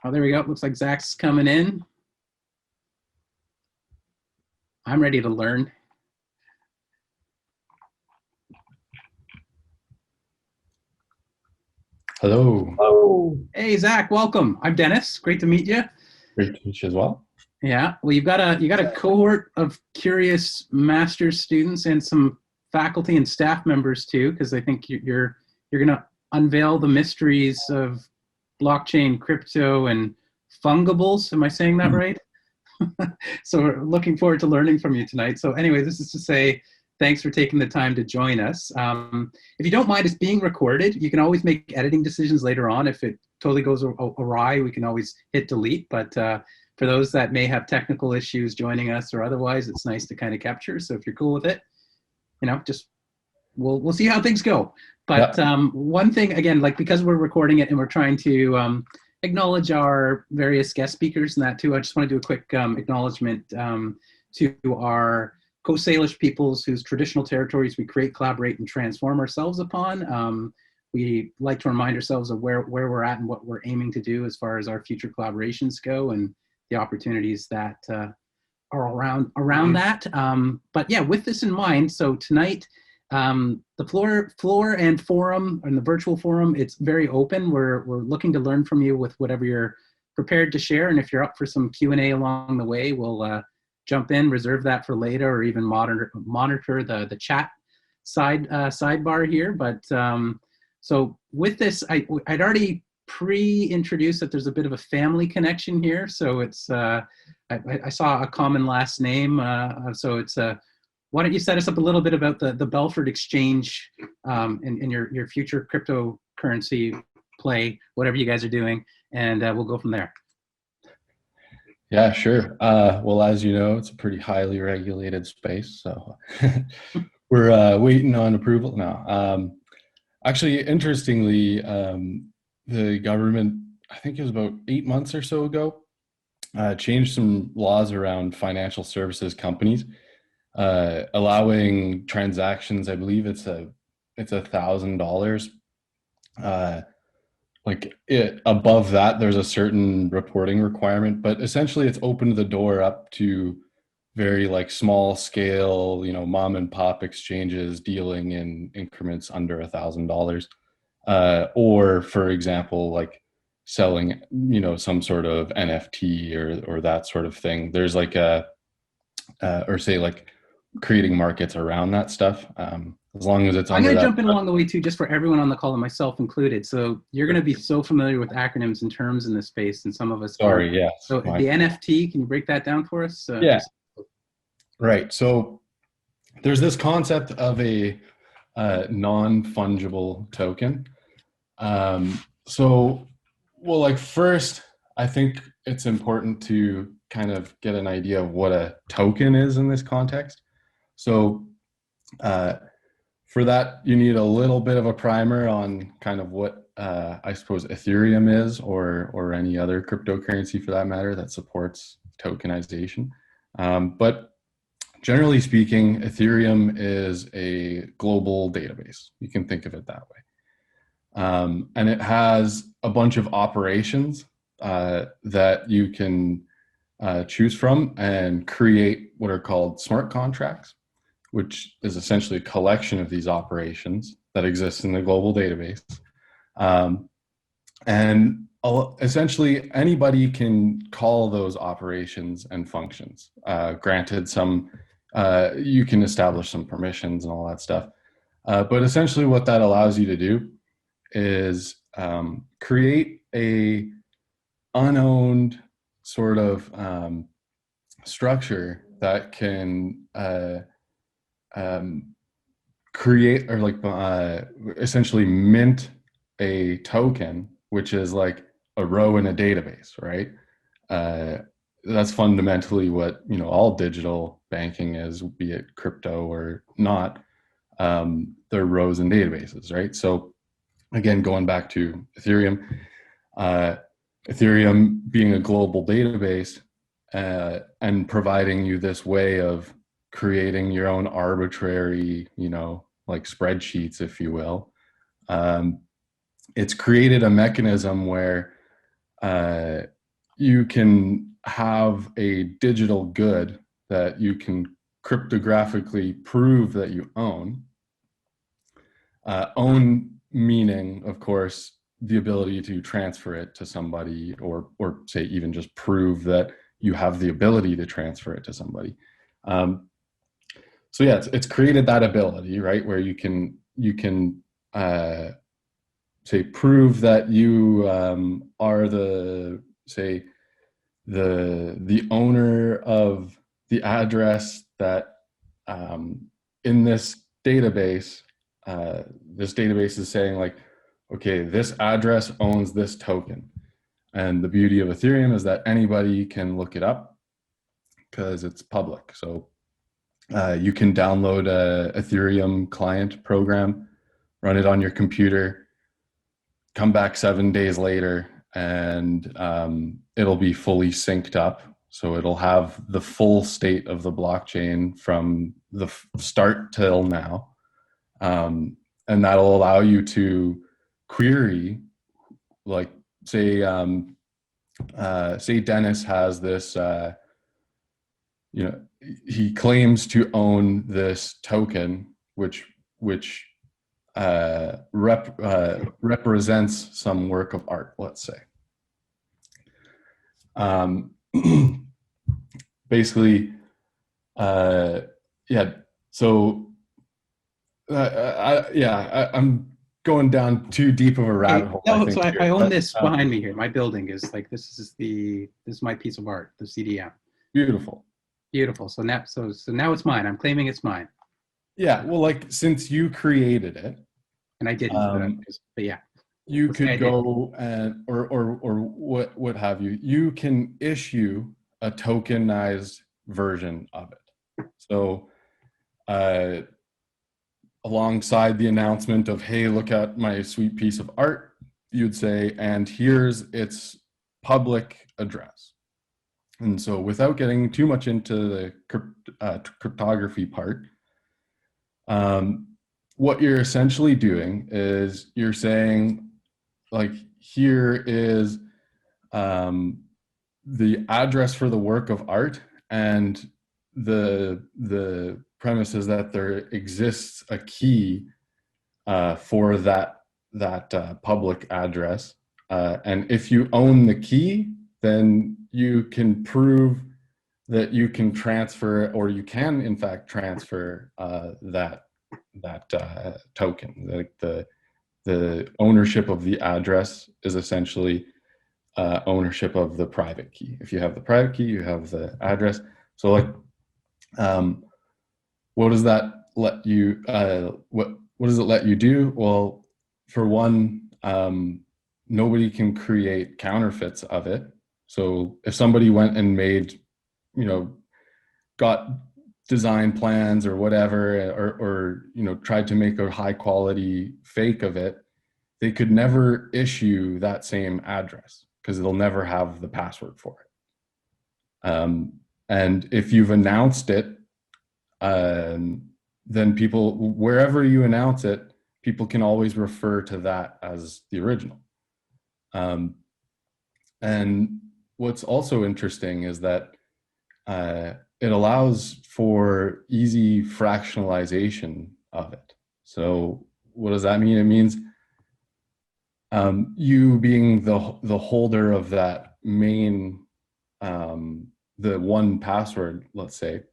Oh, there we go. Looks like Zach's coming in. I'm ready to learn. Hello. Oh, hey Zach, welcome. I'm Dennis. Great to meet you. Great to meet you as well. Yeah, well, you got a cohort of curious master's students and some faculty and staff members too, because I think you're going to unveil the mysteries of blockchain, crypto, and fungibles. Am I saying that right? So we're looking forward to learning from you tonight. So anyway, this is to say thanks for taking the time to join us. If you don't mind, it's being recorded. You can always make editing decisions later on. If it totally goes awry, we can always hit delete. But for those that may have technical issues joining us or otherwise, it's nice to kind of capture. So if you're cool with it, just we'll see how things go. But one thing, again, like because we're recording it and we're trying to acknowledge our various guest speakers and that too, I just want to do a quick acknowledgement to our Coast Salish peoples whose traditional territories we create, collaborate, and transform ourselves upon. We like to remind ourselves of where we're at and what we're aiming to do as far as our future collaborations go and the opportunities that are around that. But yeah, with this in mind, so tonight, the floor and forum and the virtual forum, it's very open. We're looking to learn from you with whatever you're prepared to share. And if you're up for some Q&A along the way, we'll jump in, reserve that for later, or even monitor the chat sidebar here. But so with this, I'd already pre-introduced that there's a bit of a family connection here. So it's I saw a common last name. So it's why don't you set us up a little bit about the Belford exchange and your future cryptocurrency play, whatever you guys are doing, and we'll go from there. Yeah, sure. Well, as you know, it's a pretty highly regulated space, so we're waiting on approval now. Actually, interestingly, the government, I think it was about 8 months or so ago, changed some laws around financial services companies, allowing transactions. I believe it's $1,000. Above that, there's a certain reporting requirement, but essentially it's opened the door up to very small scale, mom and pop exchanges dealing in increments under $1,000, or for example, selling, some sort of NFT or that sort of thing. There's creating markets around that stuff. As long as it's I'm under going to that. jump in along the way too, just for everyone on the call and myself included. So you're going to be so familiar with acronyms and terms in this space, and some of us Sorry, aren't. yes. So the NFT, can you break that down for us? Yeah. Right. So there's this concept of a non-fungible token. First, I think it's important to kind of get an idea of what a token is in this context. So for that, you need a little bit of a primer on kind of what I suppose Ethereum is, or any other cryptocurrency for that matter that supports tokenization. But generally speaking, Ethereum is a global database. You can think of it that way. And it has a bunch of operations that you can choose from and create what are called smart contracts, which is essentially a collection of these operations that exist in the global database. And essentially anybody can call those operations and functions. Granted, you can establish some permissions and all that stuff. But essentially what that allows you to do is create a unowned sort of structure that can create or essentially mint a token, which is like a row in a database, right? That's fundamentally what all digital banking is, be it crypto or not. They're rows in databases, right? So again, going back to Ethereum, Ethereum being a global database and providing you this way of creating your own arbitrary, spreadsheets, if you will. It's created a mechanism where you can have a digital good that you can cryptographically prove that you own. Own meaning, of course, the ability to transfer it to somebody, or say even just prove that you have the ability to transfer it to somebody. So yeah, it's created that ability, right, where you can say prove that you are the owner of the address that in this database is saying like, okay, this address owns this token. And the beauty of Ethereum is that anybody can look it up because it's public. So you can download a Ethereum client program, run it on your computer, come back 7 days later, and it'll be fully synced up. So it'll have the full state of the blockchain from the start till now. And that'll allow you to query, like say Dennis has this, he claims to own this token, which represents some work of art, let's say. Basically, yeah. So, I'm going down too deep of a rabbit hole. No, so I own this behind me here. My building is like, this is my piece of art, the CDM. Beautiful. Beautiful. So now it's mine. I'm claiming it's mine. Yeah. Well, like since you created it, and I didn't, but yeah. You could go and or what have you. You can issue a tokenized version of it. So alongside the announcement of, hey, look at my sweet piece of art, you'd say, and here's its public address. And so without getting too much into the cryptography part, what you're essentially doing is you're saying, like, here is the address for the work of art, and the premise is that there exists a key for that public address, and if you own the key, then you can prove that you can transfer, or you can in fact transfer that token. Like the ownership of the address is essentially ownership of the private key. If you have the private key, you have the address. So like, what does that let you? What does it let you do? Well, for one, nobody can create counterfeits of it. So if somebody went and made, got design plans or whatever, or tried to make a high quality fake of it, they could never issue that same address because they'll never have the password for it. And if you've announced it, then people, wherever you announce it, people can always refer to that as the original. And what's also interesting is that it allows for easy fractionalization of it. So what does that mean? It means you being the holder of that main, the one password, let's say,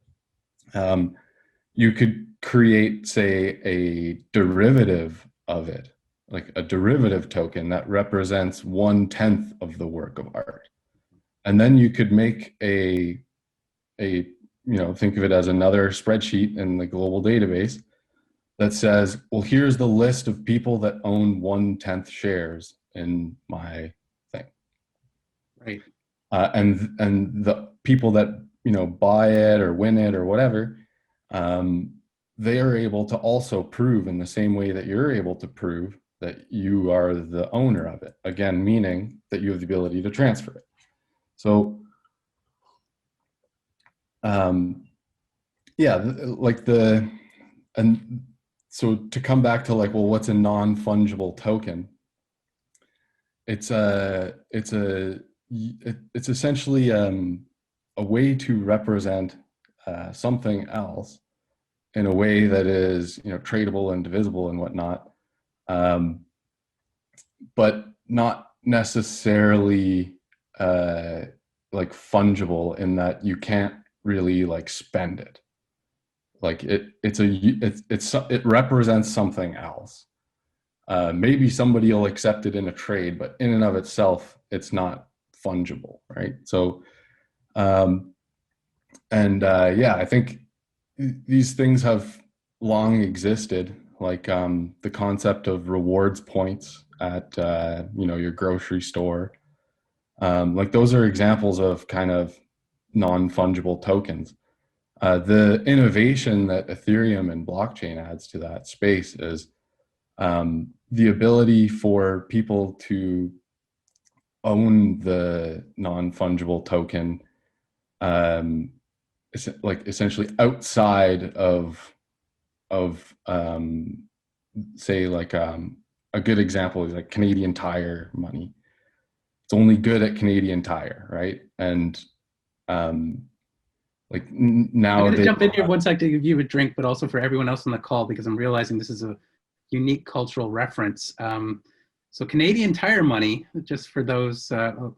you could create, say, a derivative of it, like a derivative token that represents 1/10 of the work of art. And then you could make a think of it as another spreadsheet in the global database that says, well, here's the list of people that own 1/10 shares in my thing. Right. And the people that, buy it or win it or whatever, they are able to also prove in the same way that you're able to prove that you are the owner of it. Again, meaning that you have the ability to transfer it. So, and so to come back to like, well, what's a non-fungible token? it's essentially a way to represent something else in a way that is, you know, tradable and divisible and whatnot, but not necessarily like fungible in that you can't really like spend it. Like it represents something else. Maybe somebody will accept it in a trade, but in and of itself, it's not fungible, right? So, yeah, I think these things have long existed, like the concept of rewards points at you know, your grocery store. Like those are examples of kind of non-fungible tokens. The innovation that Ethereum and blockchain adds to that space is the ability for people to own the non-fungible token, like essentially outside of say like a good example is like Canadian Tire money. It's only good at Canadian Tire, right? And like now I'm going to they jump in here one sec to give you a drink, but also for everyone else on the call, because I'm realizing this is a unique cultural reference. So Canadian Tire money, just for those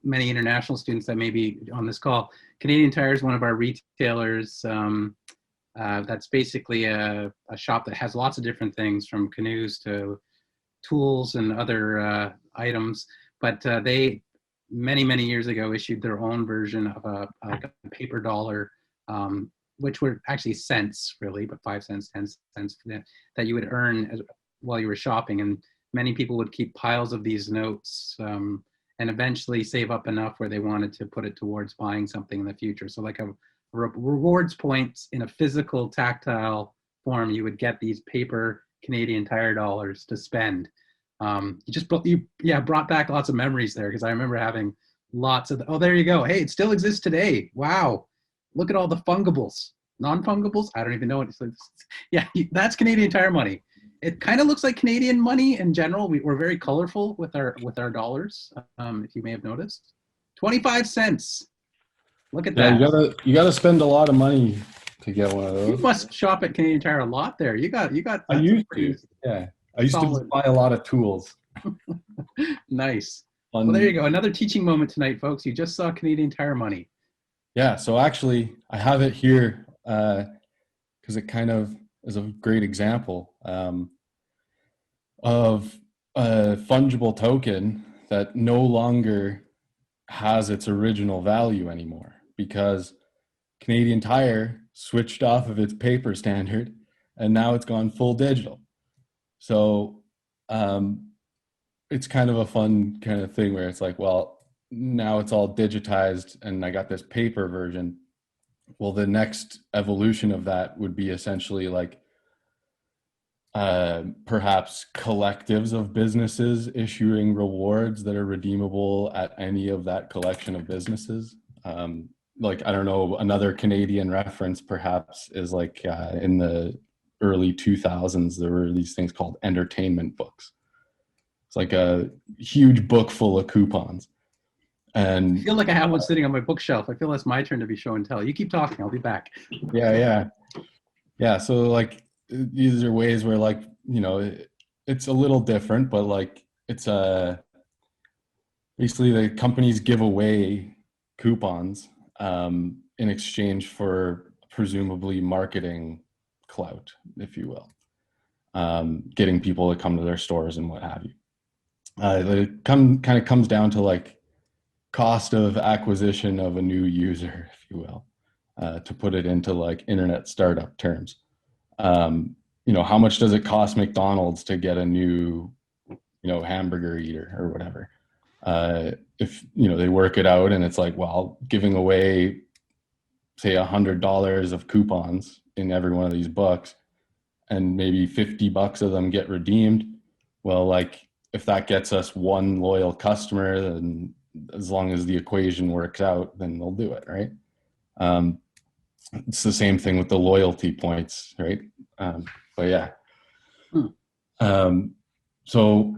many international students that may be on this call, Canadian Tire is one of our retailers. That's basically a shop that has lots of different things, from canoes to tools and other items. But they, many years ago, issued their own version of a paper dollar, which were actually cents, really, but 5 cents, 10 cents, that you would earn while you were shopping. And many people would keep piles of these notes and eventually save up enough where they wanted to put it towards buying something in the future. So like a rewards points in a physical, tactile form, you would get these paper Canadian Tire dollars to spend. Brought back lots of memories there, because I remember having lots of, oh, there you go. Hey, it still exists today. Wow. Look at all the fungibles. Non-fungibles? I don't even know what it's like. Yeah, that's Canadian Tire money. It kind of looks like Canadian money in general. We're very colorful with our dollars, if you may have noticed. 25 cents. Look at that. you gotta spend a lot of money to get one of You those. must shop at Canadian Tire a lot there. You got. I used to, yeah. I used to buy a lot of tools. Nice. Well, there you go. Another teaching moment tonight, folks. You just saw Canadian Tire money. Yeah, so actually I have it here because it kind of is a great example of a fungible token that no longer has its original value anymore, because Canadian Tire switched off of its paper standard and now it's gone full digital. So it's kind of a fun kind of thing where it's like, well, now it's all digitized and I got this paper version. Well, the next evolution of that would be essentially like perhaps collectives of businesses issuing rewards that are redeemable at any of that collection of businesses. Like, I don't know, another Canadian reference perhaps is like in the early 2000s, there were these things called entertainment books. It's like a huge book full of coupons. And I feel like I have one sitting on my bookshelf. I feel it's my turn to be show and tell. You keep talking. I'll be back. Yeah. So like these are ways where, like, you know, it's a little different, but like it's basically the companies give away coupons in exchange for presumably marketing clout, if you will, getting people to come to their stores and what have you. It kind of comes down to like cost of acquisition of a new user, if you will, to put it into like internet startup terms. You know, how much does it cost McDonald's to get a new, you know, hamburger eater or whatever? If, you know, they work it out and it's like, well, giving away, say, $100 of coupons in every one of these books, and maybe $50 of them get redeemed. Well, like if that gets us one loyal customer, then as long as the equation works out, then they'll do it, right? It's the same thing with the loyalty points, right? But yeah. So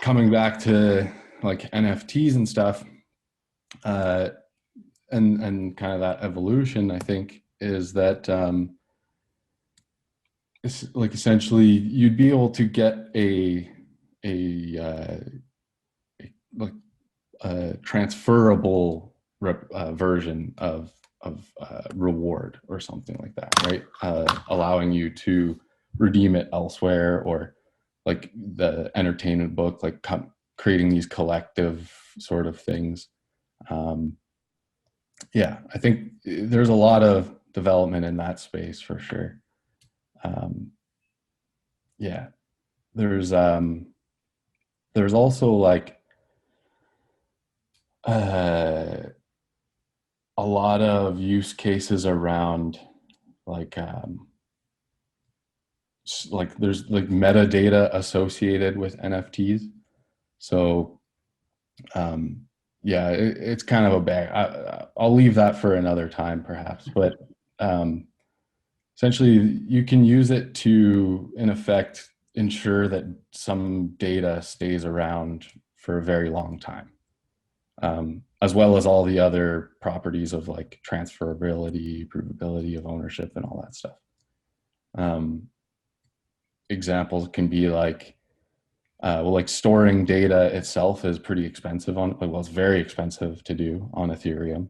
coming back to like NFTs and stuff, and kind of that evolution, I think, is that it's like essentially you'd be able to get like a transferrable version of reward or something like that, right? Allowing you to redeem it elsewhere, or like the entertainment book, like creating these collective sort of things. Yeah, I think there's a lot of development in that space for sure. Yeah, there's also like a lot of use cases around like there's like metadata associated with NFTs. So yeah, it's kind of a bag. I'll leave that for another time perhaps, but essentially you can use it to, in effect, ensure that some data stays around for a very long time, as well as all the other properties of like transferability, provability of ownership, and all that stuff. Examples can be like, well, like storing data itself is pretty expensive well, it's very expensive to do on Ethereum.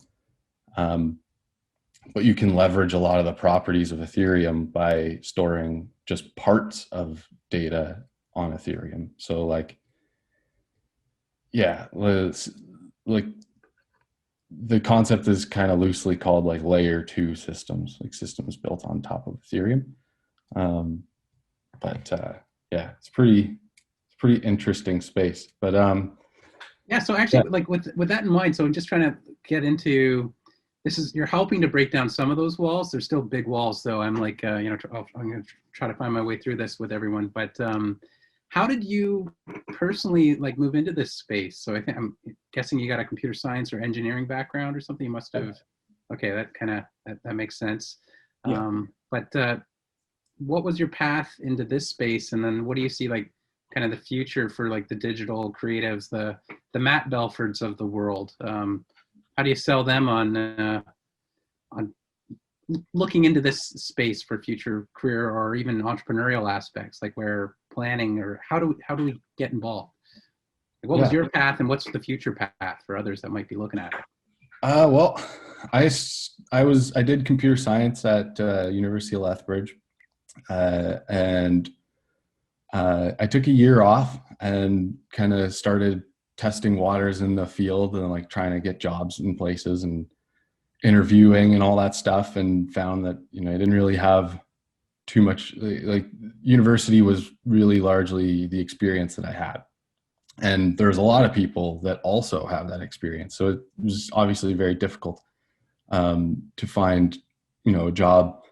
But you can leverage a lot of the properties of Ethereum by storing just parts of data on Ethereum. So like, yeah, like the concept is kind of loosely called like layer 2 systems, like systems built on top of Ethereum. But yeah, it's pretty interesting space. But yeah, so actually, yeah, like with that in mind, so I'm just trying to get into this. Is you're helping to break down some of those walls. They're still big walls, though. I'm like, I'm going to try to find my way through this with everyone. But how did you personally like move into this space? So I'm guessing you got a computer science or engineering background or something. You must have. Okay, that kind of that makes sense. Yeah. But what was your path into this space, and then what do you see like kind of the future for like the digital creatives, the Matt Belfords of the world? How do you sell them on looking into this space for future career or even entrepreneurial aspects, like where planning, or how do we get involved? Like what was your path, and what's the future path for others that might be looking at it? Well, I did computer science at University of Lethbridge, and I took a year off and kind of started testing waters in the field and like trying to get jobs in places and interviewing and all that stuff, and found that, I didn't really have too much, like university was really largely the experience that I had. And there's a lot of people that also have that experience. So it was obviously very difficult to find, a job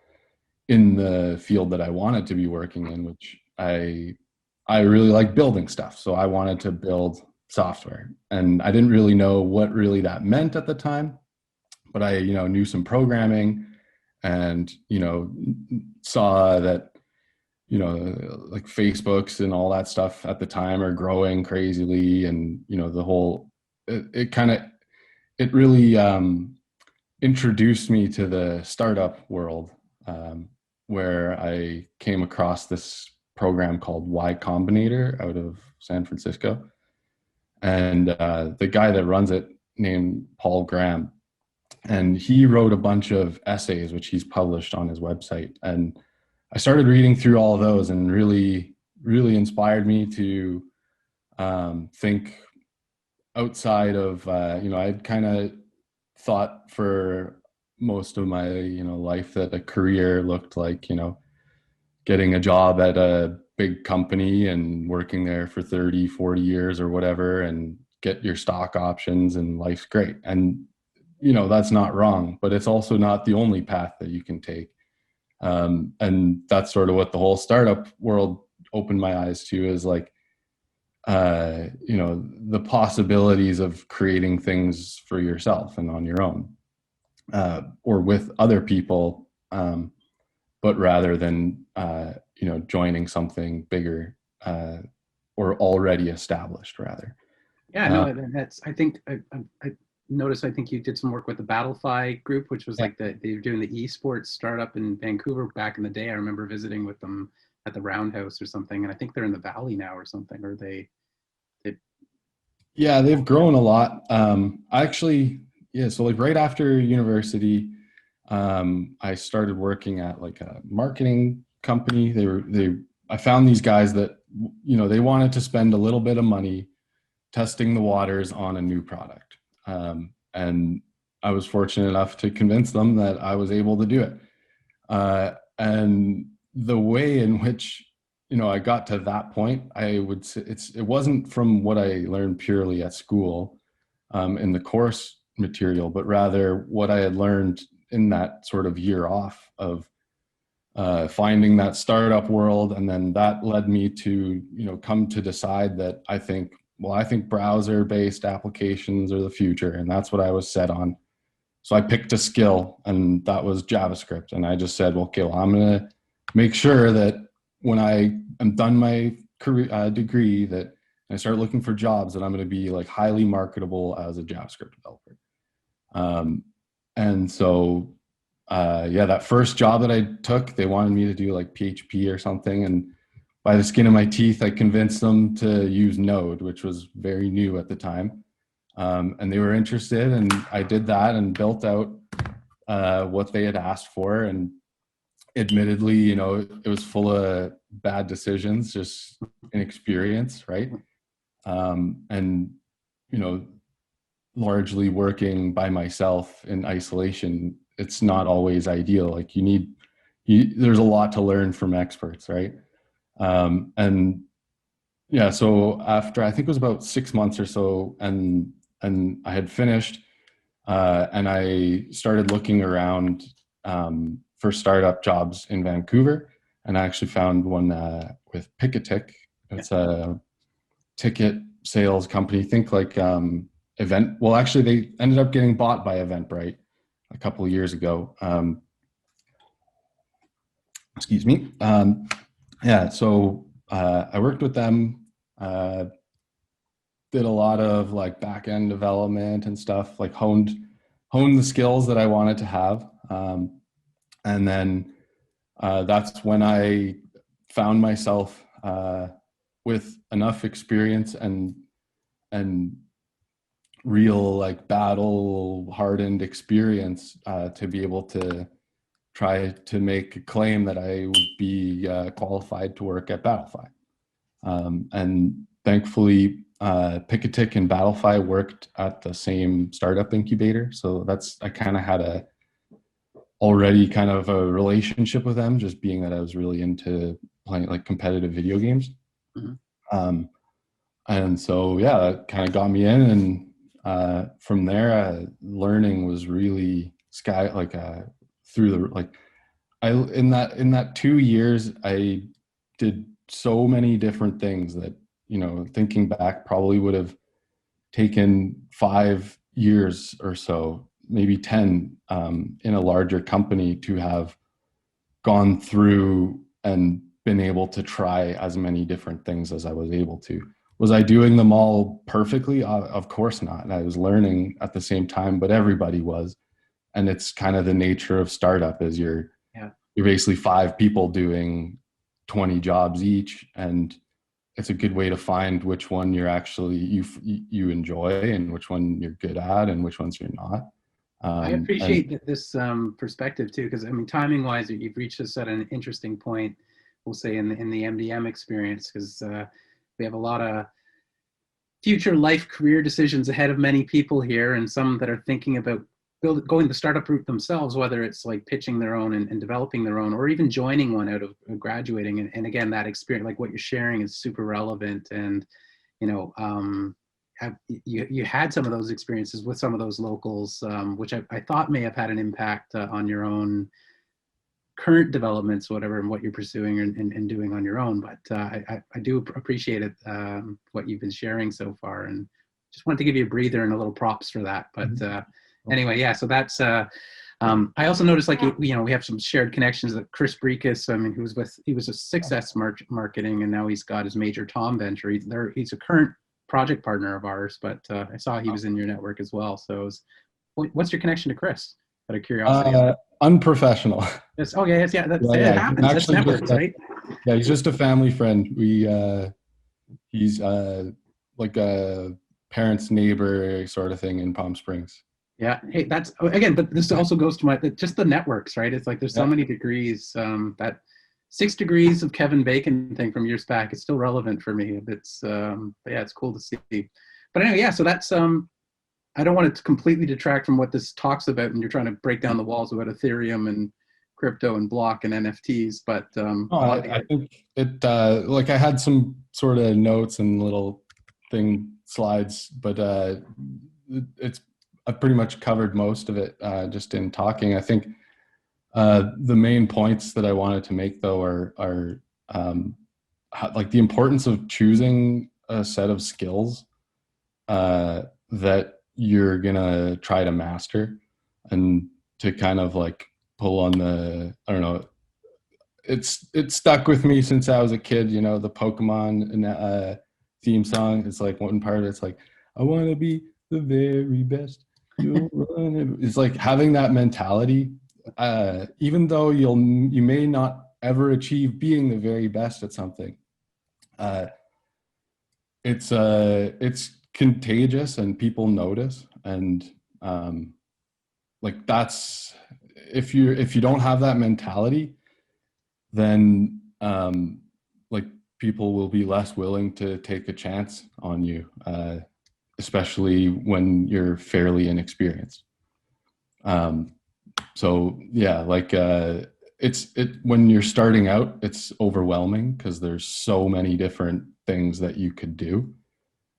in the field that I wanted to be working in, which I really like building stuff. So I wanted to build software, and I didn't really know what really that meant at the time, but I, knew some programming, and, saw that, like Facebooks and all that stuff at the time are growing crazily. And, the whole, it really introduced me to the startup world, where I came across this program called Y Combinator out of San Francisco. And the guy that runs it, named Paul Graham, and he wrote a bunch of essays, which he's published on his website. And I started reading through all of those, and really, really inspired me to think outside of, I'd kind of thought for most of my, life that a career looked like, getting a job at a big company and working there for 30, 40 years or whatever, and get your stock options and life's great. And, that's not wrong, but it's also not the only path that you can take. And that's sort of what the whole startup world opened my eyes to, is like, the possibilities of creating things for yourself and on your own, or with other people, but rather than, joining something bigger, or already established rather. Yeah, no, that's, I think, I noticed, I think you did some work with the Battlefy group, which was Yeah. like they were doing the esports startup in Vancouver back in the day. I remember visiting with them at the Roundhouse or something, and I think they're in the Valley now or something, or they Yeah, they've grown a lot. Actually, yeah, so like right after university, I started working at like a marketing company. I found these guys that, they wanted to spend a little bit of money testing the waters on a new product. And I was fortunate enough to convince them that I was able to do it. And the way in which, I got to that point, I would say it wasn't from what I learned purely at school, in the course material, but rather what I had learned in that sort of year off of finding that startup world. And then that led me to, come to decide that I think browser-based applications are the future, and that's what I was set on. So I picked a skill, and that was JavaScript. And I just said, well, okay, well, I'm going to make sure that when I am done my career degree, that I start looking for jobs, that I'm going to be like highly marketable as a JavaScript developer. And so, yeah, that first job that I took, they wanted me to do like PHP or something. And by the skin of my teeth, I convinced them to use Node, which was very new at the time. And they were interested, and I did that and built out what they had asked for. And admittedly, it was full of bad decisions, just inexperience, right? And, largely working by myself in isolation, it's not always ideal. Like there's a lot to learn from experts, right? And yeah, so after, I think it was about 6 months or so, and I had finished, and I started looking around for startup jobs in Vancouver, and I actually found one with Pick-a-Tick. It's a ticket sales company. Think like Event. Well, actually, they ended up getting bought by Eventbrite a couple of years ago. Excuse me. Yeah, so I worked with them. Did a lot of like back end development and stuff, like honed the skills that I wanted to have. And then that's when I found myself with enough experience and real like battle hardened experience to be able to try to make a claim that I would be qualified to work at Battlefy. And thankfully, Pick-a-Tick and Battlefy worked at the same startup incubator. So I kind of had already kind of a relationship with them, just being that I was really into playing like competitive video games. Mm-hmm. And so, yeah, that kind of got me in. And from there, learning was really through the, like, in that 2 years, I did so many different things that, thinking back, probably would have taken 5 years or so, maybe 10, in a larger company to have gone through and been able to try as many different things as I was able to. Was I doing them all perfectly? Of course not. I was learning at the same time, but everybody was. And it's kind of the nature of startup is you're basically 5 people doing 20 jobs each, and it's a good way to find which one you're actually you enjoy and which one you're good at and which ones you're not. I appreciate this perspective too, because I mean, timing wise, you've reached us at an interesting point, we'll say in the MDM experience, because we have a lot of future life career decisions ahead of many people here, and some that are thinking about going the startup route themselves, whether it's like pitching their own and developing their own, or even joining one out of graduating. And again, that experience, like what you're sharing, is super relevant. And you had some of those experiences with some of those locals, which I thought may have had an impact on your own current developments, whatever, and what you're pursuing and doing on your own. But I do appreciate it, what you've been sharing so far, and just wanted to give you a breather and a little props for that. But anyway, yeah, so that's I also noticed, like, we have some shared connections. That Chris Brekus, I mean, he was a Success Marketing, and now he's got his Major Tom venture. He's a current project partner of ours, but I saw he was in your network as well. So what's your connection to Chris? Out of curiosity. Unprofessional. Yes. Oh yeah. Yes. Yeah. That's, Yeah, it yeah. happens. That's networks, right? Yeah, he's just a family friend. He's like a parent's neighbor sort of thing in Palm Springs. Yeah. Hey, that's again, but this also goes to just the networks, right? It's like there's so Yeah. many degrees. That 6 degrees of Kevin Bacon thing from years back is still relevant for me. It's but yeah, it's cool to see. But anyway, yeah. So that's I don't want it to completely detract from what this talks about, and you're trying to break down the walls about Ethereum and crypto and block and NFTs. But Oh, I think it like I had some sort of notes and little slides, but I've pretty much covered most of it just in talking. I think the main points that I wanted to make though are like the importance of choosing a set of skills that you're gonna try to master, and to kind of like pull on I don't know, it's stuck with me since I was a kid, you know, the Pokemon theme song. It's like one part, it's like, I want to be the very best. It's like having that mentality, even though you may not ever achieve being the very best at something. It's contagious and people notice, and like that's if you don't have that mentality, then like people will be less willing to take a chance on you, especially when you're fairly inexperienced. So yeah, like when you're starting out, it's overwhelming because there's so many different things that you could do.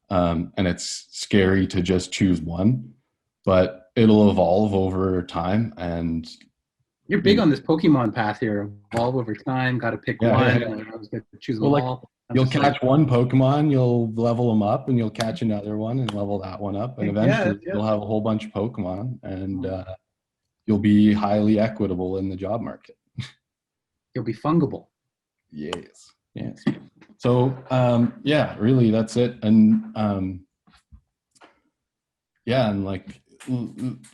And it's scary to just choose one, but it'll evolve over time. And you're big on this Pokemon path here. Evolve over time. Got to pick one. yeah. I was going to choose them Well, like all. you'll catch one Pokemon, you'll level them up, and you'll catch another one and level that one up, and eventually you'll have a whole bunch of Pokemon, and you'll be highly equitable in the job market. You'll be fungible. Yes. So yeah, really, that's it. And yeah, and like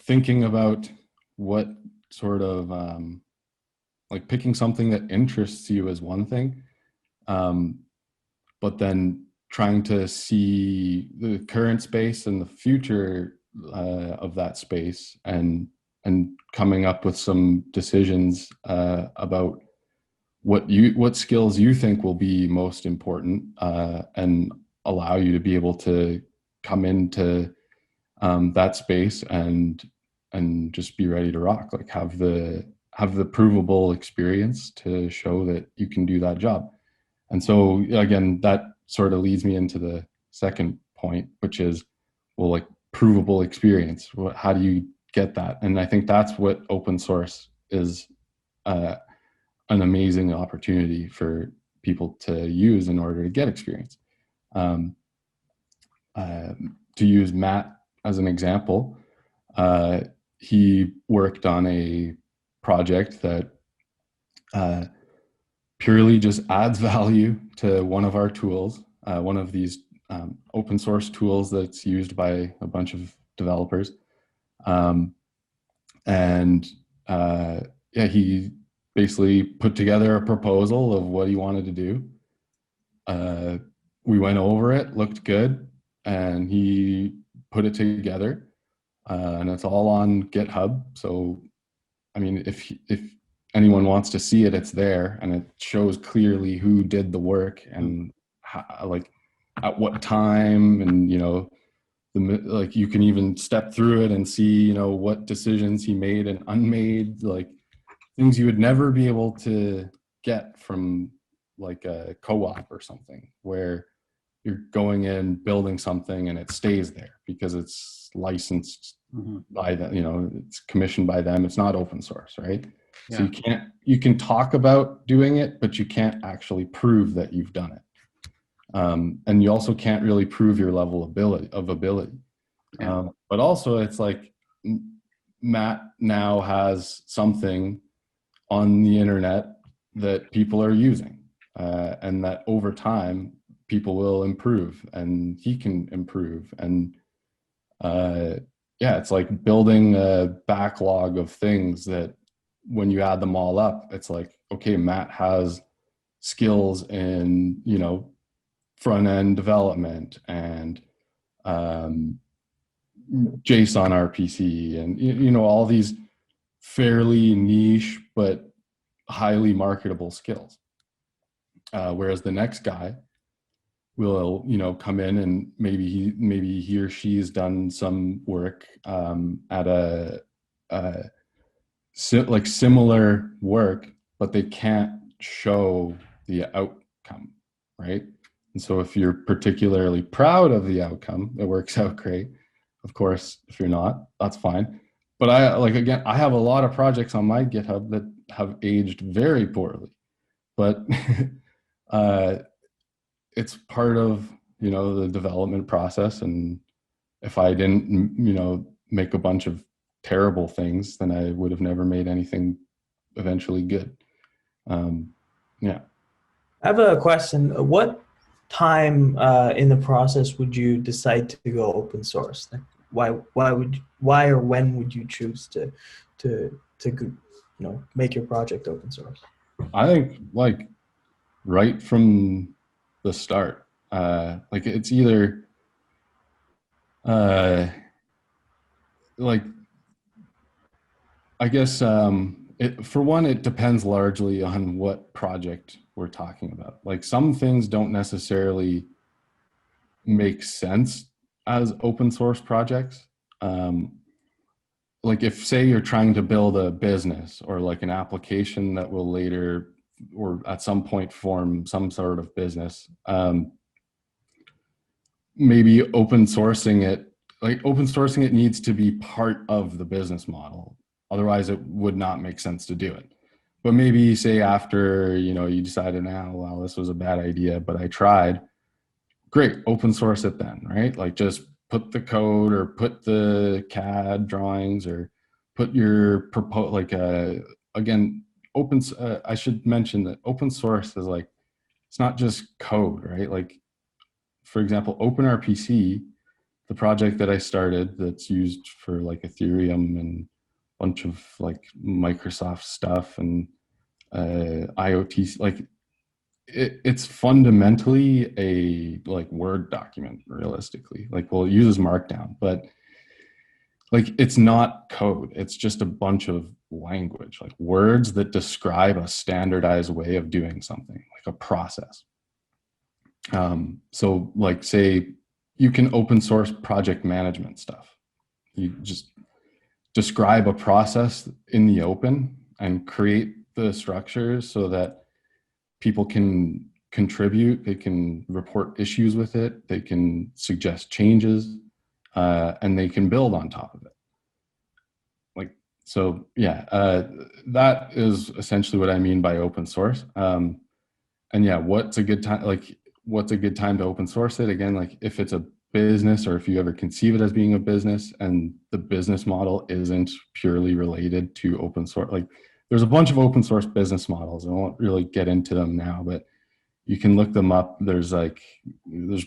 thinking about what sort of like picking something that interests you is one thing, but then trying to see the current space and the future of that space, and coming up with some decisions about what skills you think will be most important, and allow you to be able to come into that space and just be ready to rock, like have the provable experience to show that you can do that job. And so again, that sort of leads me into the second point, which is, well, like provable experience. How do you get that? And I think that's what open source is, an amazing opportunity for people to use in order to get experience. To use Matt as an example, he worked on a project that purely just adds value to one of our tools, one of these open source tools that's used by a bunch of developers. And yeah, he basically put together a proposal of what he wanted to do. We went over it, looked good, and he put it together, and it's all on GitHub. So, I mean, if anyone wants to see it, it's there, and it shows clearly who did the work and how, like at what time, and you know, like you can even step through it and see, you know, what decisions he made and unmade, like things you would never be able to get from like a co-op or something, where you're going in, building something, and it stays there because it's licensed by them, you know, it's commissioned by them. It's not open source, right? Yeah. So you can talk about doing it, but you can't actually prove that you've done it. And you also can't really prove your level of ability. Yeah. But also it's like Matt now has something on the internet that people are using, and that over time people will improve and he can improve. And yeah, it's like building a backlog of things that when you add them all up, it's like, okay, Matt has skills in, you know, front end development and JSON RPC and, you know, all these fairly niche but highly marketable skills. Whereas the next guy will, you know, come in and maybe he or she has done some work at like similar work, but they can't show the outcome, right? And so if you're particularly proud of the outcome, it works out great. Of course, if you're not, that's fine. But I have a lot of projects on my GitHub that have aged very poorly, but it's part of, you know, the development process. And if I didn't, you know, make a bunch of terrible things, then I would have never made anything eventually good. Yeah. I have a question. What time in the process would you decide to go open source? Like why or when would you choose to you know, make your project open source? I think like right from the start, like it's either like, I guess for one, it depends largely on what project we're talking about. Like some things don't necessarily make sense as open source projects. Like if, say, you're trying to build a business or like an application that will later or at some point form some sort of business, maybe open sourcing it needs to be part of the business model. Otherwise it would not make sense to do it. But maybe say after, you know, you decided now, well, this was a bad idea, but I tried. Great, open source it then, right? Like just put the code or put the CAD drawings or put your again, I should mention that open source is like, it's not just code, right? Like, for example, OpenRPC, the project that I started that's used for like Ethereum and a bunch of like Microsoft stuff and IoT, like it's fundamentally a like Word document, realistically. Like, well, it uses Markdown, but like it's not code. It's just a bunch of language, like words that describe a standardized way of doing something, like a process. So like, say you can open source project management stuff. You just describe a process in the open and create the structures so that people can contribute, they can report issues with it, they can suggest changes, and they can build on top of it. Like, so yeah, that is essentially what I mean by open source. And yeah, what's a good time to open source it? Again, like if it's a business or if you ever conceive it as being a business and the business model isn't purely related to open source, like there's a bunch of open source business models. I won't really get into them now, but you can look them up. There's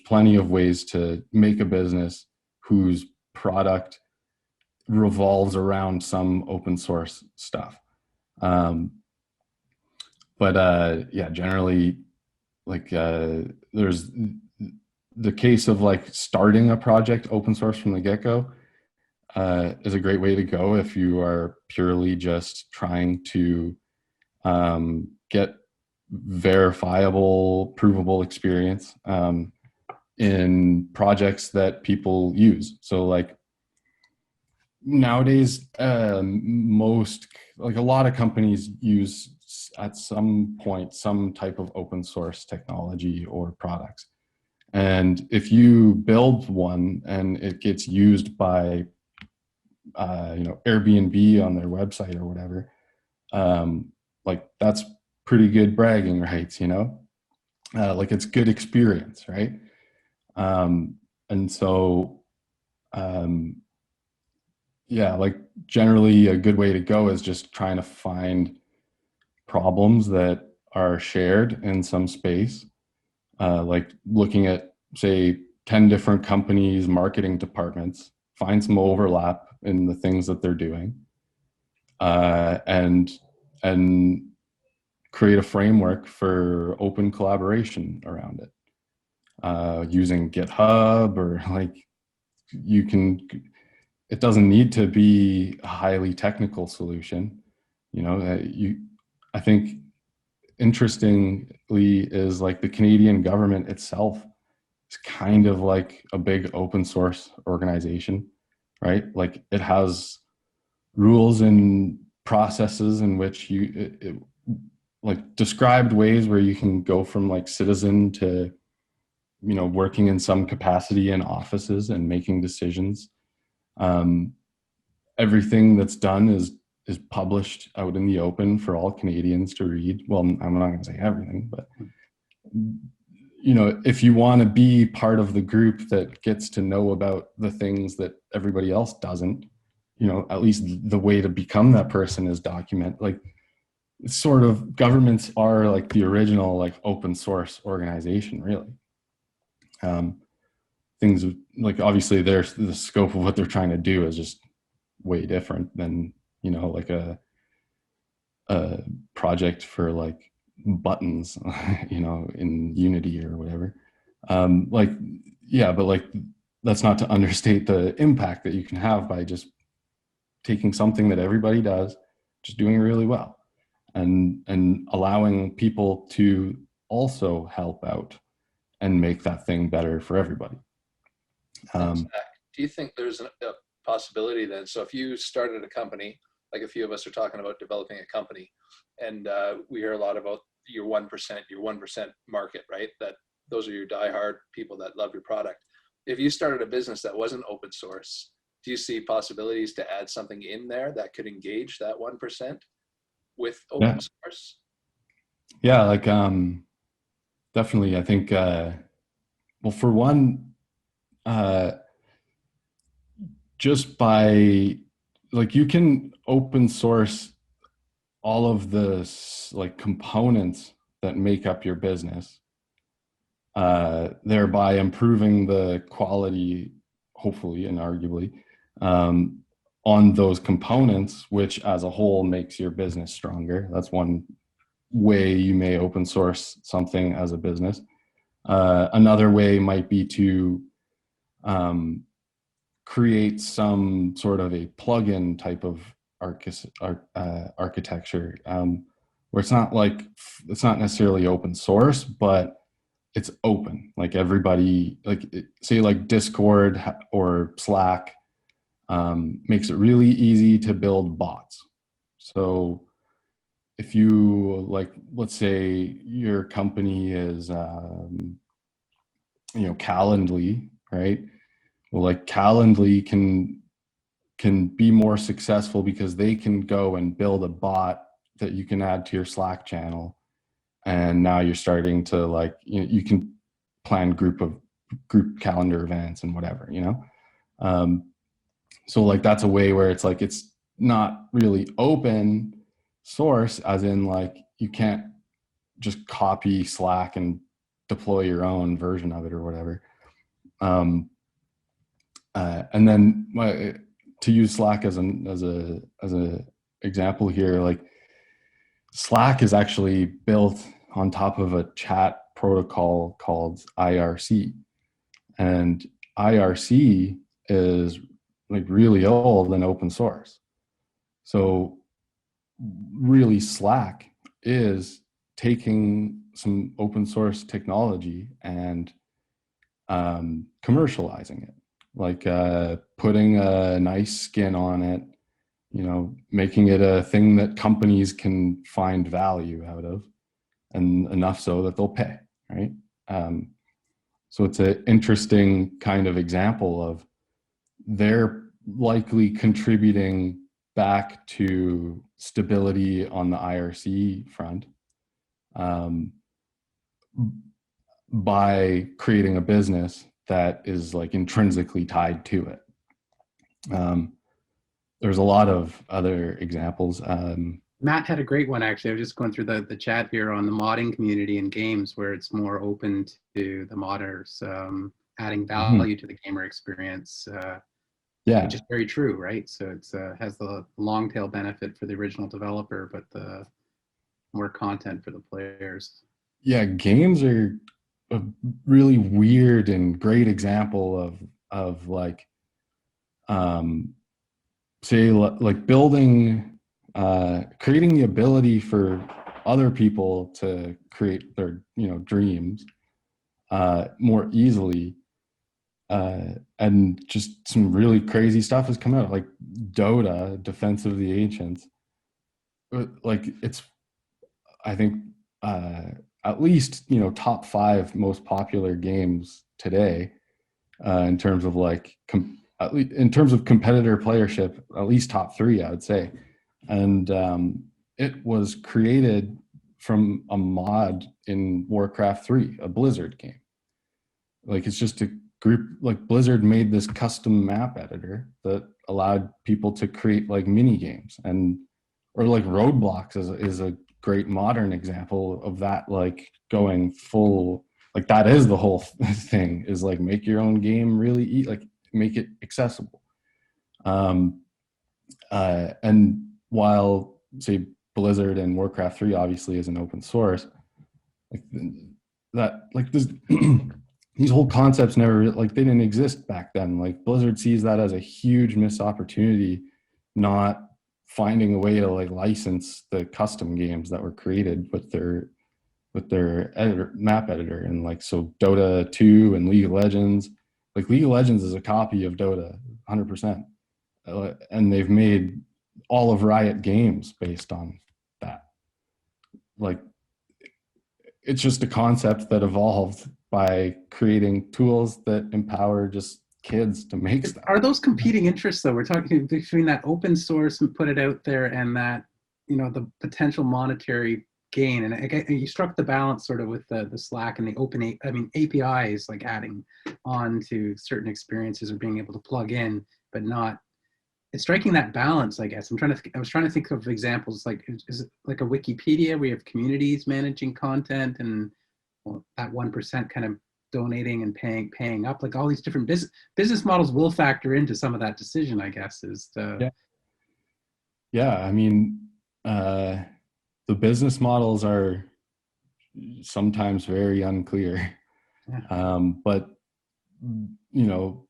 plenty of ways to make a business whose product revolves around some open source stuff. Yeah, generally, like there's the case of like starting a project open source from the get-go is a great way to go if you are purely just trying to get verifiable, provable experience in projects that people use. So like nowadays, a lot of companies use at some point some type of open source technology or products. And if you build one and it gets used by Airbnb on their website or whatever, like that's pretty good bragging rights, like it's good experience, right? And so yeah, like generally a good way to go is just trying to find problems that are shared in some space, like looking at, say, 10 different companies' marketing departments, find some overlap in the things that they're doing, and create a framework for open collaboration around it, using GitHub, or like you can. It doesn't need to be a highly technical solution, you know. I think interestingly is like the Canadian government itself is kind of like a big open source organization, right? Like it has rules and processes in which like described ways where you can go from like citizen to, you know, working in some capacity in offices and making decisions. Everything that's done is published out in the open for all Canadians to read. Well, I'm not going to say everything, but you know, if you want to be part of the group that gets to know about the things that everybody else doesn't, you know, at least the way to become that person is document. Like, it's sort of, governments are like the original like open source organization, really. Things like, obviously there's the scope of what they're trying to do is just way different than, you know, like a project for like buttons, you know, in Unity or whatever. Like, yeah, but like, that's not to understate the impact that you can have by just taking something that everybody does, just doing it really well, and allowing people to also help out and make that thing better for everybody. Zach, do you think there's a possibility then? So if you started a company, like a few of us are talking about developing a company, and we hear a lot about your 1% market, right? That those are your diehard people that love your product. If you started a business that wasn't open source, do you see possibilities to add something in there that could engage that 1% with open source? Yeah, like definitely. I think well, for one, just by like, you can open source all of the like components that make up your business, thereby improving the quality, hopefully and arguably, on those components, which as a whole makes your business stronger. That's one way you may open source something as a business. Another way might be to create some sort of a plugin type of architecture, where it's not necessarily open source, but it's open. Like everybody, like say like Discord or Slack, makes it really easy to build bots. So if you, like, let's say your company is, you know, Calendly, right? Well, like Calendly can be more successful because they can go and build a bot that you can add to your Slack channel, and now you're starting to, like, you can plan group calendar events and whatever, you know. So like that's a way where it's like, it's not really open source, as in like you can't just copy Slack and deploy your own version of it or whatever. And then to use Slack as a example here, like Slack is actually built on top of a chat protocol called IRC, and IRC is like really old and open source. So really, Slack is taking some open source technology and commercializing it, like putting a nice skin on it, you know, making it a thing that companies can find value out of, and enough so that they'll pay, right? So it's an interesting kind of example of they're likely contributing back to stability on the IRC front, by creating a business that is like intrinsically tied to it. There's a lot of other examples. Matt had a great one, actually. I was just going through the chat here on the modding community and games, where it's more open to the modders, adding value to the gamer experience, Yeah. which is very true, right? So it's has the long tail benefit for the original developer, but the more content for the players. Yeah, games are a really weird and great example of like, say, like building, creating the ability for other people to create their, you know, dreams more easily, and just some really crazy stuff has come out, like Dota, Defense of the Ancients. Like, it's, I think, at least, you know, top 5 most popular games today, in terms of like at least in terms of competitor playership, at least top 3, I would say. And it was created from a mod in Warcraft 3, a Blizzard game. Like, it's just a group, like Blizzard made this custom map editor that allowed people to create like mini games, and or like Roadblocks is a great modern example of that, like going full, like that is the whole thing, is like make your own game, really like make it accessible. And while, say, Blizzard and Warcraft 3 obviously is an open source, like that, like this these whole concepts never, like, they didn't exist back then. Like, Blizzard sees that as a huge missed opportunity, not finding a way to like license the custom games that were created with their map editor. And like, so Dota 2 and League of Legends, like League of Legends is a copy of Dota 100%, and they've made all of Riot games based on that. Like, it's just a concept that evolved by creating tools that empower just kids to make stuff. Are those competing interests, though? We're talking between that open source and put it out there, and that, you know, the potential monetary gain. And you struck the balance sort of with the Slack and the open, APIs, like adding on to certain experiences or being able to plug in, but not. It's striking that balance, I guess. I was trying to think of examples, like, is it like a Wikipedia? We have communities managing content, and that 1% kind of donating and paying up. Like, all these different business models will factor into some of that decision, I guess. Yeah. I mean, the business models are sometimes very unclear. Yeah. But, you know,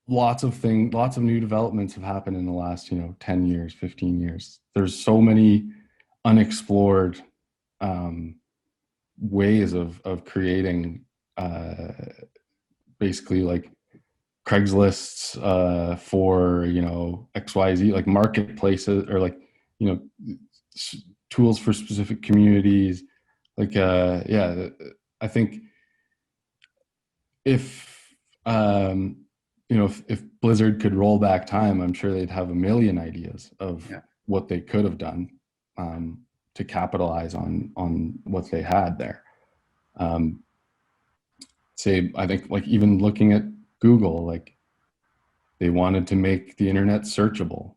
lots of new developments have happened in the last, 10 years, 15 years. There's so many unexplored ways of creating basically like Craigslists for, XYZ, like marketplaces, or like, tools for specific communities. Like, I think if Blizzard could roll back time, I'm sure they'd have a million ideas of what they could have done to capitalize on what they had there. Say, I think, like, even looking at Google, like, they wanted to make the internet searchable.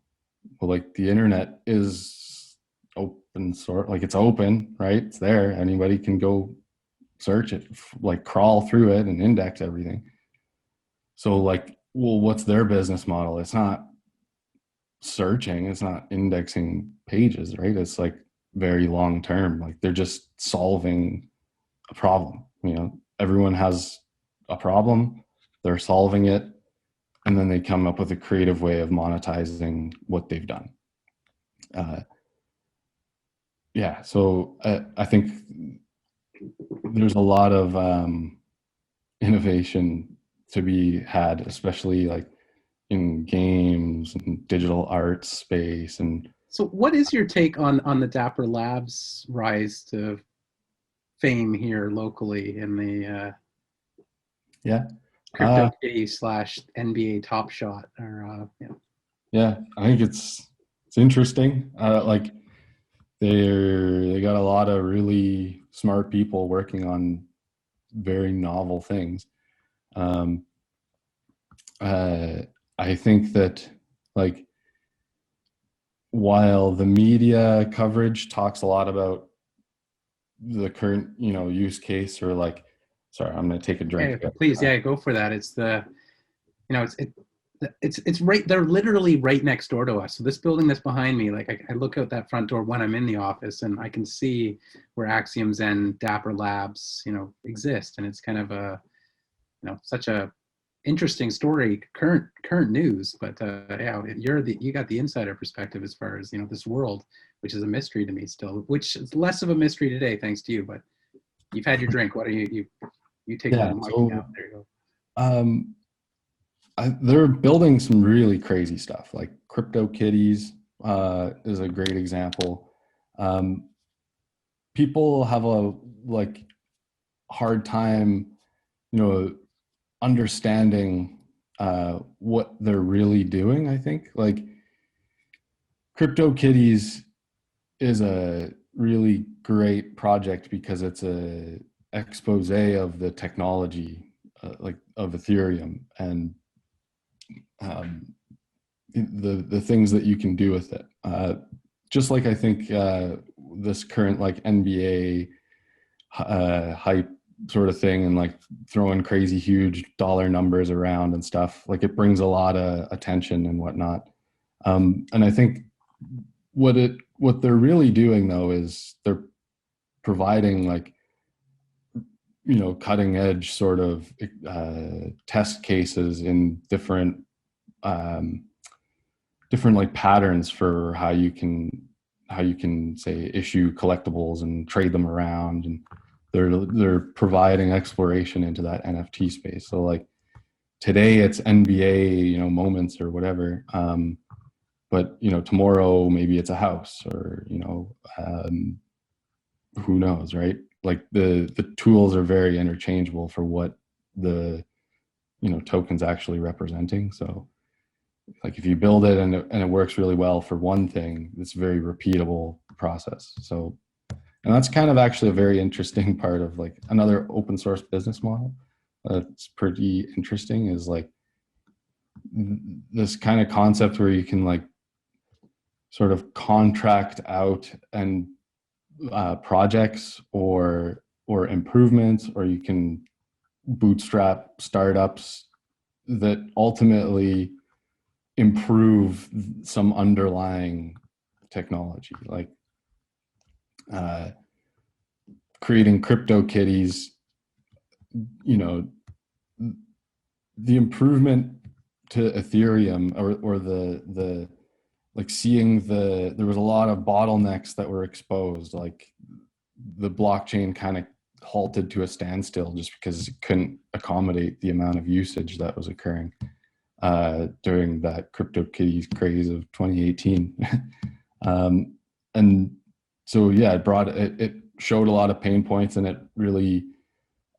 Well, like, the internet is open source, like, it's open, right? It's there. Anybody can go search it, like crawl through it and index everything. So, like, well, what's their business model? It's not searching, it's not indexing pages, right? It's like very long term. Like, they're just solving a problem. Everyone has a problem, they're solving it, and then they come up with a creative way of monetizing what they've done. So I think there's a lot of innovation to be had, especially like in games and digital art space. And so, what is your take on the Dapper Labs rise to fame here locally in the crypto kitty / NBA Top Shot? Or I think it's interesting. Like, they got a lot of really smart people working on very novel things. I think that, like, while the media coverage talks a lot about the current, use case, or like, sorry, I'm going to take a drink. Yeah, please, yeah, go for that. It's it's right. They're literally right next door to us. So this building that's behind me, like I look out that front door when I'm in the office, and I can see where Axiom Zen, Dapper Labs, exist, and it's kind of a, such a interesting story, current news. But yeah, you got the insider perspective as far as this world, which is a mystery to me still, which is less of a mystery today thanks to you. But you've had your drink. What are you take Yeah, the mic so now? There you go. they're building some really crazy stuff, like crypto kitties is a great example. People have a hard time, understanding what they're really doing. I think like crypto kitties is a really great project because it's a expose of the technology of Ethereum, and the things that you can do with it. Just like I think this current NBA hype sort of thing, and like throwing crazy huge dollar numbers around and stuff, like it brings a lot of attention and whatnot. And I think what they're really doing though is they're providing cutting edge sort of test cases in different patterns for how you can say issue collectibles and trade them around, and they're providing exploration into that NFT space. So like today it's NBA moments or whatever, but tomorrow maybe it's a house, or who knows, right? Like the tools are very interchangeable for what the token's actually representing. So like if you build it and it works really well for one thing, it's a very repeatable process. So, and that's kind of actually a very interesting part of like another open source business model that's pretty interesting, is like this kind of concept where you can like sort of contract out and projects or improvements, or you can bootstrap startups that ultimately improve some underlying technology, like creating crypto kitties. The improvement to Ethereum, or the like seeing there was a lot of bottlenecks that were exposed, like the blockchain kind of halted to a standstill just because it couldn't accommodate the amount of usage that was occurring during that CryptoKitties craze of 2018. And so, yeah, it showed a lot of pain points, and it really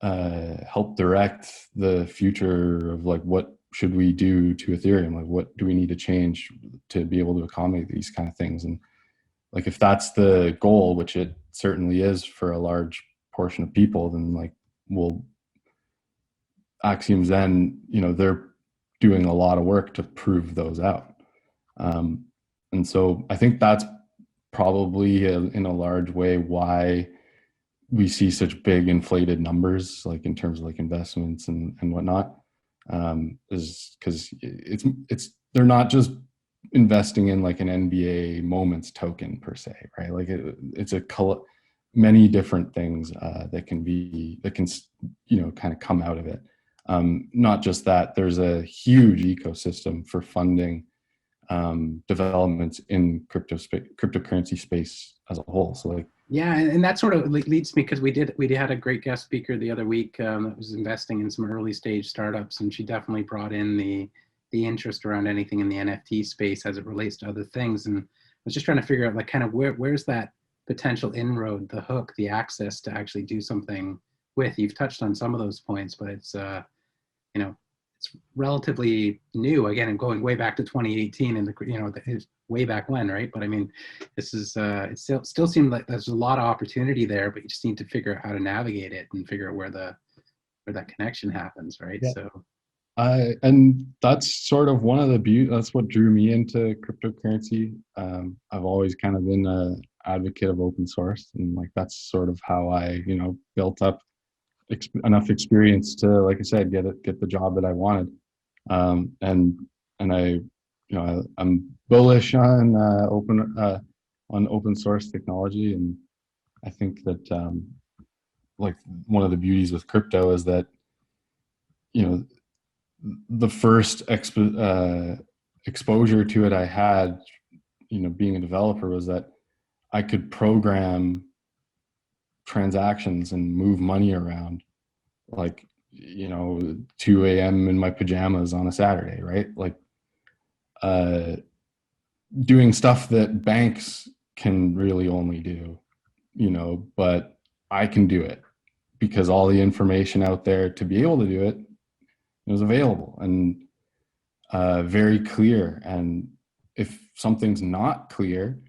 helped direct the future of like, what should we do to Ethereum? Like, what do we need to change to be able to accommodate these kind of things? And like, if that's the goal, which it certainly is for a large portion of people, then like, well, Axiom Zen, they're doing a lot of work to prove those out. And so I think that's probably in a large way why we see such big inflated numbers, like in terms of like investments and whatnot, is because they're not just investing in like an NBA moments token per se, right? Like it's many different things that can kind of come out of it. Not just that, there's a huge ecosystem for funding developments in cryptocurrency space as a whole. So like, yeah, and that sort of leads me, because we had a great guest speaker the other week that was investing in some early stage startups, and she definitely brought in the interest around anything in the NFT space as it relates to other things. And I was just trying to figure out like kind of where's that potential inroad, the hook, the access to actually do something with. You've touched on some of those points, but it's it's relatively new, again, and going way back to 2018, and it's way back when, right? But I mean, this is it still seemed like there's a lot of opportunity there, but you just need to figure out how to navigate it and figure out where that connection happens, right? Yeah. So And that's sort of one of the that's what drew me into cryptocurrency. I've always kind of been a advocate of open source, and like that's sort of how I, built up enough experience to, like I said, get the job that I wanted. And I'm bullish on open source technology, and I think that like one of the beauties with crypto is that the first exposure to it I had, being a developer, was that I could program transactions and move money around, like 2 a.m. in my pajamas on a Saturday, right? Like doing stuff that banks can really only do, but I can do it because all the information out there to be able to do it was available and very clear. And if something's not clear,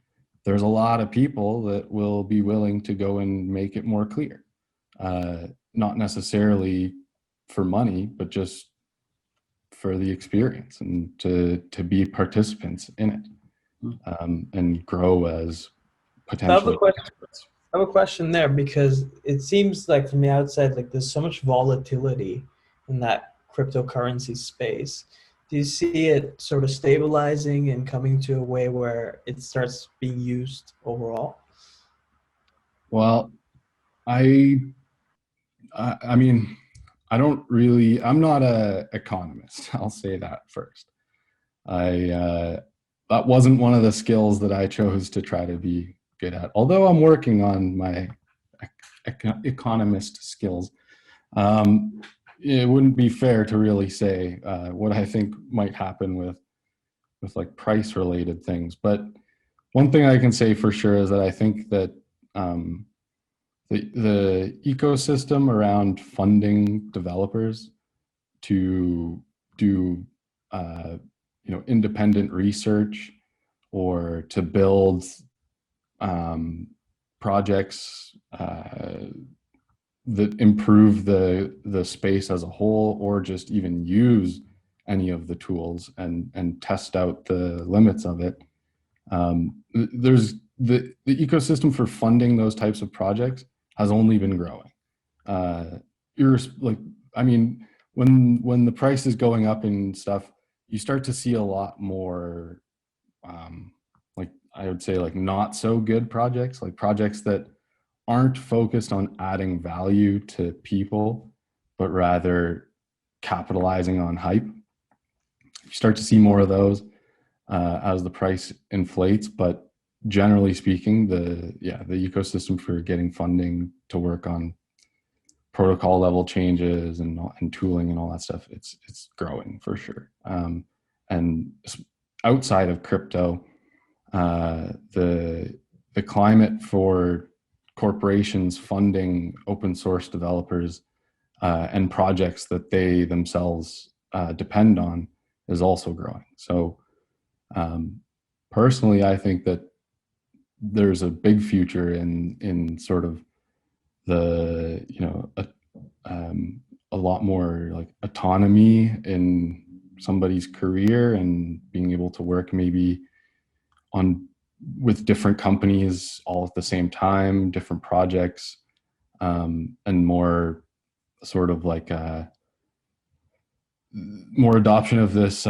there's a lot of people that will be willing to go and make it more clear. Not necessarily for money, but just for the experience and to be participants in it, and grow as potentially experts. I have a question there, because it seems like from the outside, like there's so much volatility in that cryptocurrency space. Do you see it sort of stabilizing and coming to a way where it starts being used overall? Well, I mean, I'm not an economist. I'll say that first. That wasn't one of the skills that I chose to try to be good at, although I'm working on my economist skills. It wouldn't be fair to really say what I think might happen with like price related things. But one thing I can say for sure is that I think that the ecosystem around funding developers to do independent research or to build projects that improve the space as a whole, or just even use any of the tools and test out the limits of it. There's the ecosystem for funding those types of projects has only been growing. When the price is going up and stuff, you start to see a lot more, I would say, like not so good projects, like projects that aren't focused on adding value to people, but rather capitalizing on hype. You start to see more of those as the price inflates. But generally speaking, the ecosystem for getting funding to work on protocol level changes and tooling and all that stuff, it's growing for sure. And outside of crypto, the climate for corporations funding open source developers and projects that they themselves depend on is also growing. So personally, I think that there's a big future in sort of the a lot more like autonomy in somebody's career and being able to work maybe with different companies all at the same time, different projects, and more sort of like more adoption of this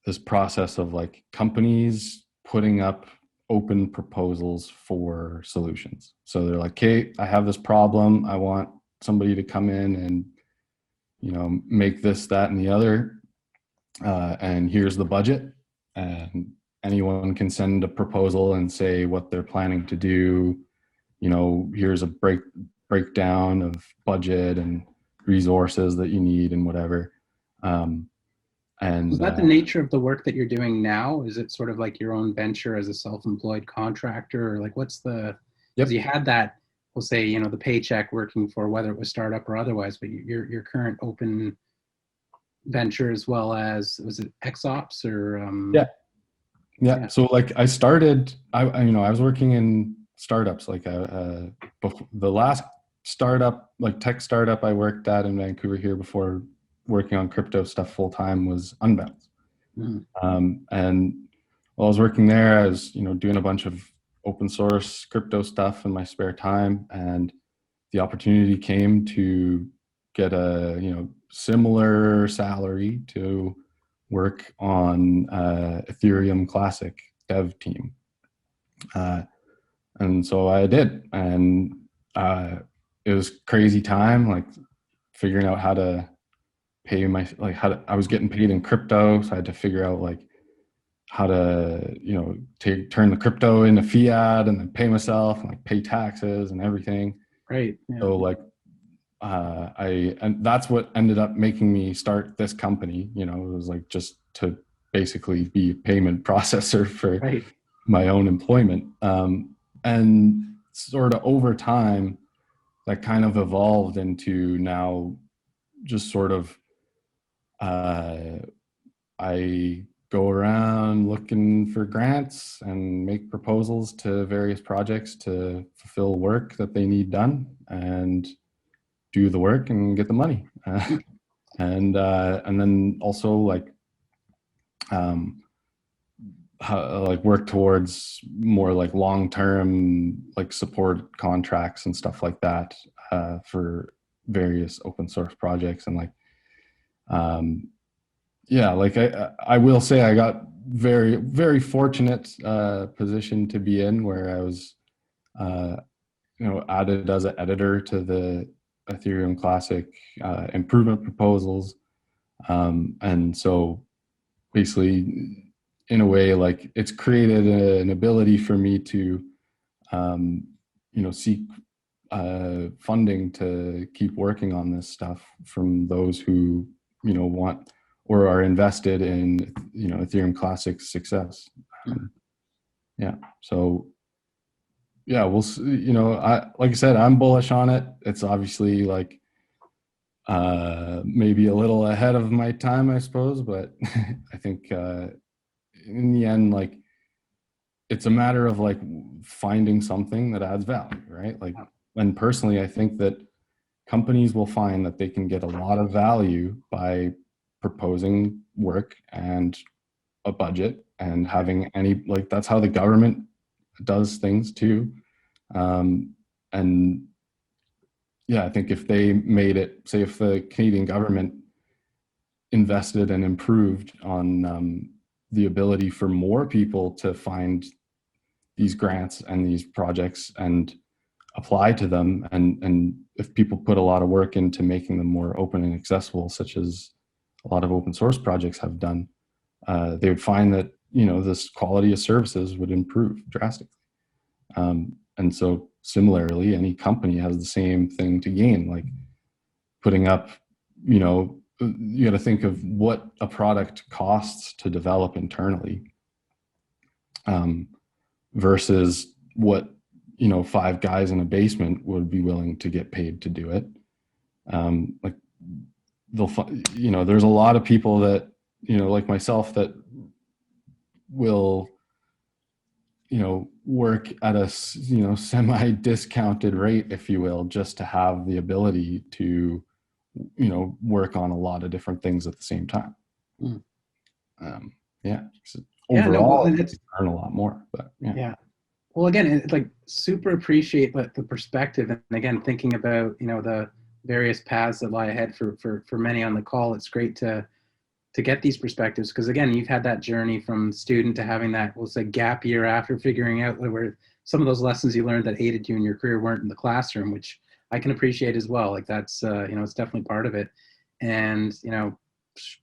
this process of like companies putting up open proposals for solutions. So they're like, "Hey, I have this problem. I want somebody to come in and make this, that, and the other, and here's the budget." And anyone can send a proposal and say what they're planning to do. Here's a breakdown of budget and resources that you need and whatever. And is that the nature of the work that you're doing now? Is it sort of like your own venture as a self-employed contractor, or like what's the? Because you had that, we'll say, the paycheck working for whether it was startup or otherwise, but your current open venture, as well as, was it XOps or? Yeah. So like I started, I was working in startups, like the last startup, like tech startup I worked at in Vancouver here before working on crypto stuff full time was Unbounce. Mm. And while I was working there, I was, doing a bunch of open source crypto stuff in my spare time, and the opportunity came to get a, similar salary to work on Ethereum Classic dev team. And so I did, and it was crazy time, like figuring out how to pay I was getting paid in crypto, so I had to figure out like how to, turn the crypto into fiat and then pay myself and like pay taxes and everything. Right. Yeah. So like, and that's what ended up making me start this company. It was like just to basically be a payment processor for Right. my own employment. And sort of over time, that kind of evolved into now just sort of, I go around looking for grants and make proposals to various projects to fulfill work that they need done, and do the work and get the money. And then also like work towards more like long-term like support contracts and stuff like that for various open source projects. And like like I will say I got very, very fortunate position to be in, where I was added as an editor to the Ethereum Classic improvement proposals. And so basically, in a way, like it's created an ability for me to, seek funding to keep working on this stuff from those who, want or are invested in, Ethereum Classic's success. So yeah, we'll see. Like I said, I'm bullish on it. It's obviously like maybe a little ahead of my time, I suppose, but I think in the end, like it's a matter of like finding something that adds value, right? Like, and personally, I think that companies will find that they can get a lot of value by proposing work and a budget and having like that's how the government does things too. And yeah, I think if they made it, say if the Canadian government invested and improved on the ability for more people to find these grants and these projects and apply to them, and if people put a lot of work into making them more open and accessible, such as a lot of open source projects have done, they would find that this quality of services would improve drastically. And so similarly, any company has the same thing to gain, like putting up, you got to think of what a product costs to develop internally versus what, 5 guys in a basement would be willing to get paid to do it. Like there's a lot of people that, like myself, that will, work at a, semi-discounted rate, if you will, just to have the ability to, work on a lot of different things at the same time. Overall, you earn a lot more, but yeah. Well, again, it's like super appreciate the perspective, and again, thinking about, the various paths that lie ahead for many on the call. It's great to get these perspectives, because again, you've had that journey from student to having that, we'll say, gap year after figuring out where some of those lessons you learned that aided you in your career weren't in the classroom, which I can appreciate as well. Like that's, it's definitely part of it. And,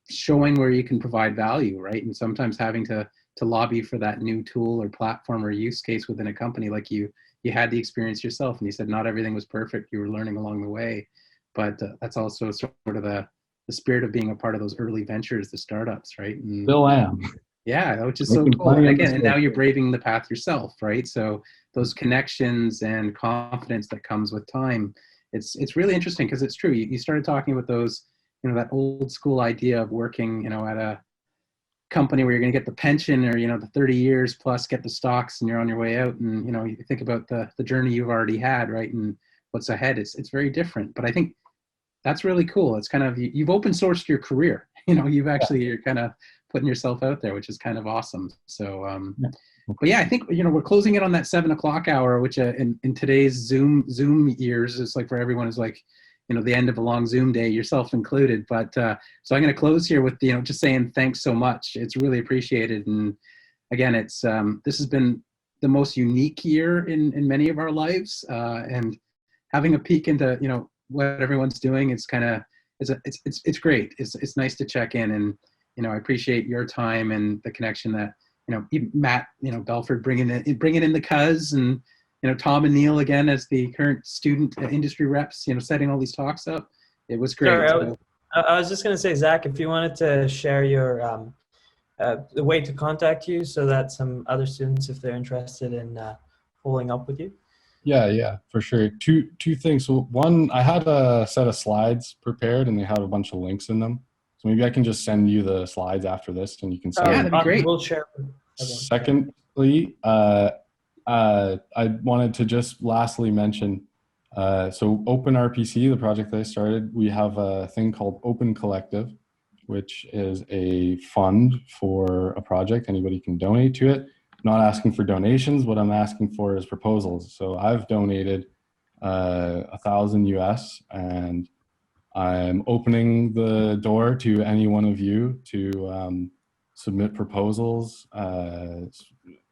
showing where you can provide value, right? And sometimes having to lobby for that new tool or platform or use case within a company. Like you had the experience yourself, and you said not everything was perfect. You were learning along the way, but that's also sort of the spirit of being a part of those early ventures, the startups, right? And still am. Yeah, which is so cool. And again, and now you're braving the path yourself, right? So those connections and confidence that comes with time, it's really interesting, because it's true. You started talking about those, that old school idea of working, at a company where you're going to get the pension, or the 30 years plus get the stocks and you're on your way out, and you think about the journey you've already had, right? And what's ahead, it's very different. But I think That's really cool. It's kind of, you've open sourced your career. You're kind of putting yourself out there, which is kind of awesome. So, but yeah, I think, we're closing in on that 7 o'clock hour, which in today's Zoom years, is like for everyone is like, the end of a long Zoom day, yourself included. But so I'm going to close here with, just saying thanks so much. It's really appreciated. And again, it's this has been the most unique year in many of our lives, and having a peek into what everyone's doing, it's kind of it's great. It's nice to check in, and I appreciate your time and the connection that even Matt, Belford bringing in the cuz, and Tom and Neil again as the current student industry reps, setting all these talks up. It was great. Sorry, I was just going to say, Zach, if you wanted to share your the way to contact you, so that some other students, if they're interested in following up with you. Yeah, for sure. Two things. So one, I had a set of slides prepared, and they have a bunch of links in them. So maybe I can just send you the slides after this, and you can see. Yeah, that'd be great. We'll share. Secondly, I wanted to just lastly mention, so OpenRPC, the project that I started, we have a thing called Open Collective, which is a fund for a project. Anybody can donate to it. I'm not asking for donations. What I'm asking for is proposals. So I've donated $1,000 US, and I'm opening the door to any one of you to submit proposals,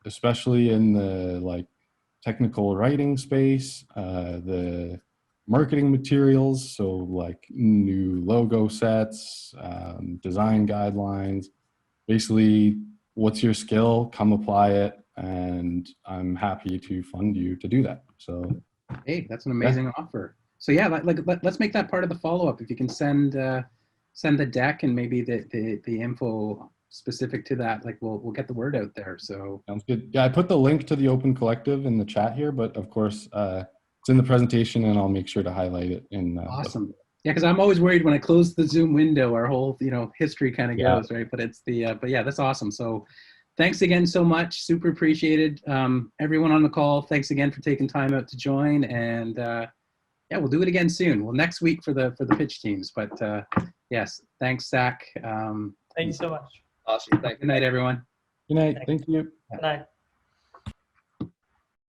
especially in the technical writing space, the marketing materials, so like new logo sets, design guidelines. Basically, what's your skill? Come apply it, and I'm happy to fund you to do that. So, hey, that's an amazing offer. So yeah, let's make that part of the follow-up. If you can send the deck and maybe the info specific to that, we'll get the word out there. So sounds good. Yeah, I put the link to the Open Collective in the chat here, but of course it's in the presentation, and I'll make sure to highlight it in. Awesome. Yeah, because I'm always worried when I close the Zoom window, our whole history kind of goes, right? But it's but yeah, that's awesome. So thanks again so much. Super appreciated. Everyone on the call, thanks again for taking time out to join. And yeah, we'll do it again soon. Well, next week for the pitch teams. But yes, thanks, Zach. Thank you so much. Awesome. Thank you. Good night, everyone. Good night. Thank you. Good night.